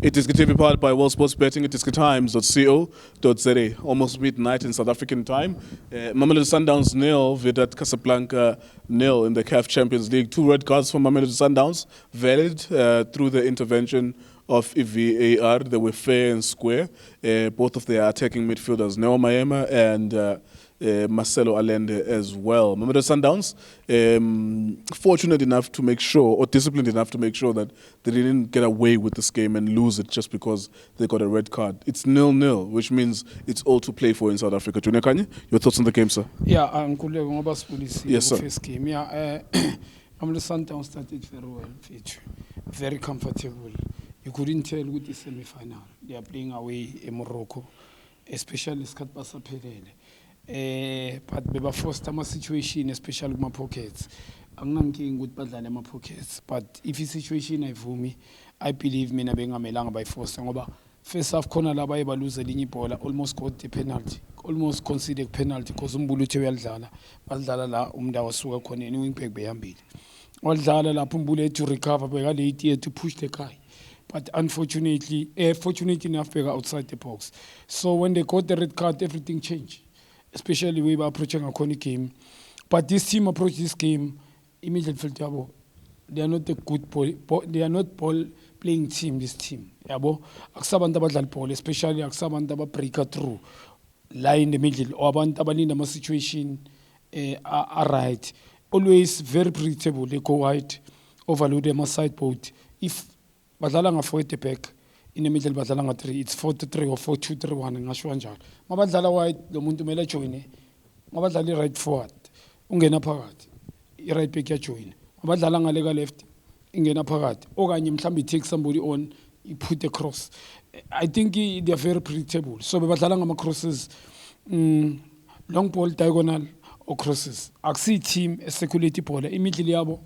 iDiskiTV powered by World Sports Betting, iDiskiTimes.co.za. Almost midnight in South African time. Mamelodi Sundowns 0, Wydad Casablanca 0 in the CAF Champions League. 2 red cards for Mamelodi Sundowns, valid through the intervention of VAR. They were fair and square. Both of their attacking midfielders, Neo Maema and Marcelo Allende as well. Mamelodi Sundowns, fortunate enough to make sure, or disciplined enough to make sure that they didn't get away with this game and lose it just because they got a red card. It's 0-0, which means it's all to play for in South Africa. Junior Khanye, your thoughts on the game, sir? Yeah, I'm cool. Yes, sir. First game. Yeah, Mamelodi Sundowns started very well, very comfortable. You couldn't tell with the semi-final. They are playing away in Morocco, especially Skat Pasapelele. But we were forced to a situation, especially with my pockets. I'm not getting good bad my pockets. But if the situation I for me, I believe me na benga melanga by force. First half corner la ba lose the ball, almost got the penalty, almost conceded penalty because umbuluche uyadlala. Badlala la umda wasuka khona any wing back behambile. Wadlala la umbule to recover beka late to push the guy. But unfortunately, fortunate enough, they got outside the box. So when they got the red card, everything changed. Especially we were approaching a corner game. But this team approached this game immediately. They are not a good ball. They are not ball playing team. This team, aksabanta badlal ball, especially aksabanta ba break through, lie in the middle, or abanta ba in the situation are right. Always very predictable. They go wide, overload them a side boat. If badlala for the back. In the middle, badlala 3. It's 4-3 or 4-2-3-1. Ngasho kanjalo. Mabadlala wide, lo muntu mele join. Mabadlala right forward. Ungena phakathi. I right back ya join. Mabadlala ngale left. Ingena phakathi. Okanye mhlambi take somebody on, he put the cross. I think they are very predictable. So badlala ngama crosses, long ball diagonal or crosses. Aksi team a circulating ball immediately yabo.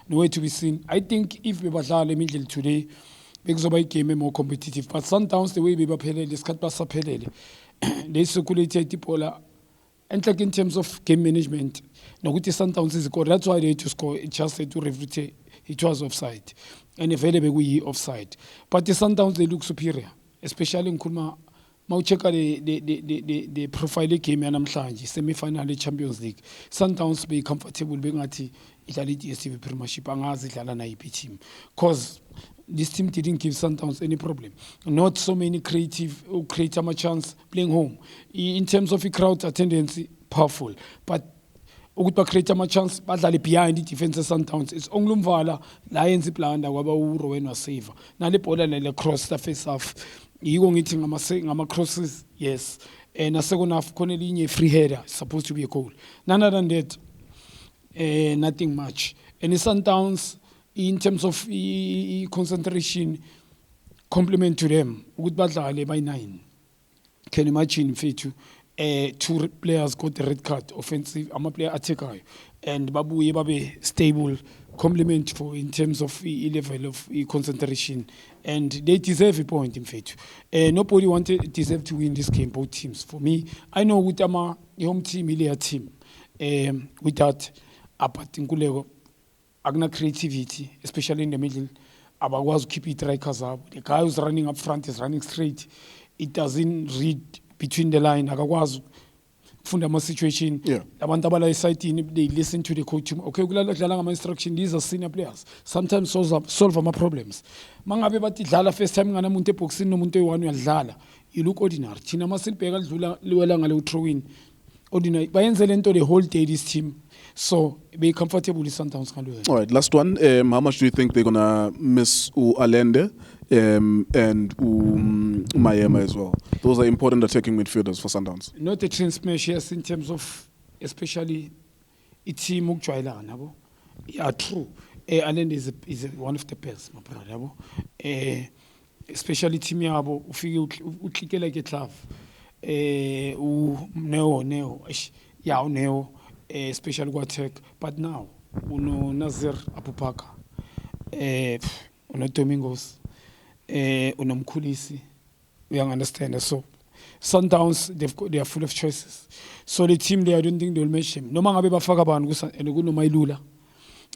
No way to be seen. I think if we badlala immediately today, because of game more competitive. But sometimes the way we play, this cut pass they circulate the ball. And like in terms of game management, now with the Sundowns is score. That's why they had to score. It just had to refute. It was offside, and available we offside. But the Sundowns they look superior, especially in Kulma. Maucheka the profile game and namhlanje semi-final Champions League. Sundowns be comfortable being at Italy iDiskiTV Premiership angazi dlala na IP team, cause this team didn't give Sundowns any problem. Not so many creative who create a chance playing home. In terms of the crowd attendance, powerful. But ukutba create a chance badlale behind the defense Sundowns. It's only Mvala Lions planda waba uro when was saver. Na le bola le cross the face half. Yiko ngithi ngama crosses, yes. And a second half khona linye free header supposed to be a goal. None other than that, nothing much. And the Sundowns in terms of concentration, compliment to them. Good battle by 9. Can you imagine Fetu? 2 players got the red card, offensive. I'm a player attacker, and Babu Yebabe stable. Compliment for in terms of level of concentration, and they deserve a point in Fetu. Nobody deserve to win this game. Both teams. For me, I know with my home team, Ilya team, with that, apatinkulego. Agna creativity, especially in the middle. Abagwazu keep it strikers up. The guy who's running up front is running straight. It doesn't read between the line. Agagwazu fundamental situation. Yeah. Abantabala side they listen to the coach. Okay, my instruction. These are senior players. Sometimes solve my problems. Mangabe bati dlala first time ngana munte boxing no munte wanu yadlala. You look ordinary. China masil pega dlula liwela ngale throw in. Ordinary. Bayenzele nto the whole day this team. So be comfortable with Sundowns. All right, last one. How much do you think they're gonna miss Allende and Maema as well? Those are important attacking midfielders for Sundowns. Not a transmeasures in terms of especially it's team nabo. Yeah, true. Allende is one of the best, my brother. Especially team yabo ufike uklike like a glove. Neo. Yeah, Neo. Special attack, but now uno Nazir Apupaka, uno Domingos, uno Mkulisi. We understand. So Sundowns they are full of choices. So the team there, I don't think they will match him. No man abe bafaka ba ngusa eno kuno Mailula.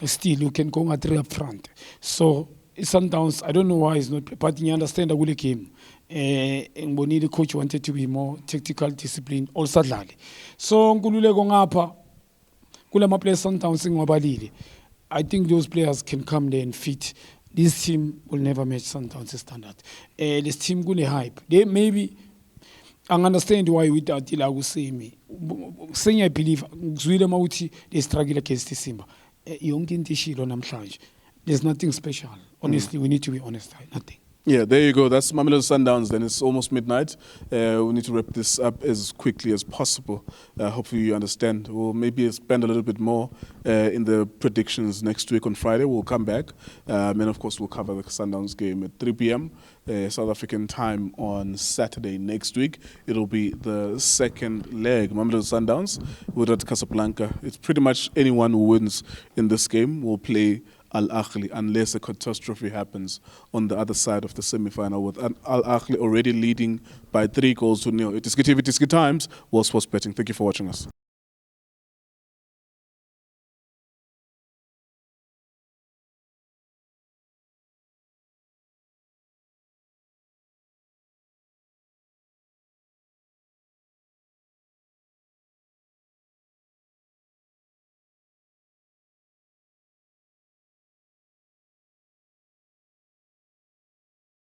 Still you can go at 3 up front. So Sundowns, I don't know why he's not playing, but you understand the kule game. The coach wanted to be more tactical, discipline, also dlali. So nkululeko ngapha kula ma players Sundowns ngobalile. I think those players can come there and fit. This team will never match Sundowns' standard. This team kune hype. They maybe I understand why Wydad akusemi. Saying I believe ngizwile mawuthi they struggle against Simba. Yonke into ishilo namhlanje. There's nothing special. Honestly, we need to be honest. Nothing. Yeah, there you go. That's Mamelodi Sundowns. Then it's almost midnight. We need to wrap this up as quickly as possible. Hopefully you understand. We'll maybe spend a little bit more in the predictions next week on Friday. We'll come back. And of course, we'll cover the Sundowns game at 3 p.m. South African time on Saturday next week. It'll be the second leg. Mamelodi Sundowns, Wydad Casablanca. It's pretty much anyone who wins in this game will play Al Ahly, unless a catastrophe happens on the other side of the semi-final, with Al Ahly already leading by 3 goals to nil. iDiskiTV, Diski Times, World Sports Betting. Thank you for watching us.